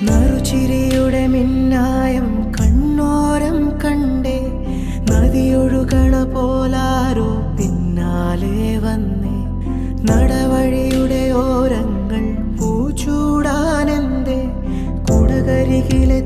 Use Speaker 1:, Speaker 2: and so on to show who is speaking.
Speaker 1: നറുചിരിയുടെ മിന്നായം കണ്ണോരം കണ്ടേ, നദിയൊഴുകണ പോലാരോ പിന്നാലെ വന്നേ. നടവഴിയുടെ ഓരങ്ങൾ പൂച്ചൂടാനെന്തേ, കുടകരികിലെ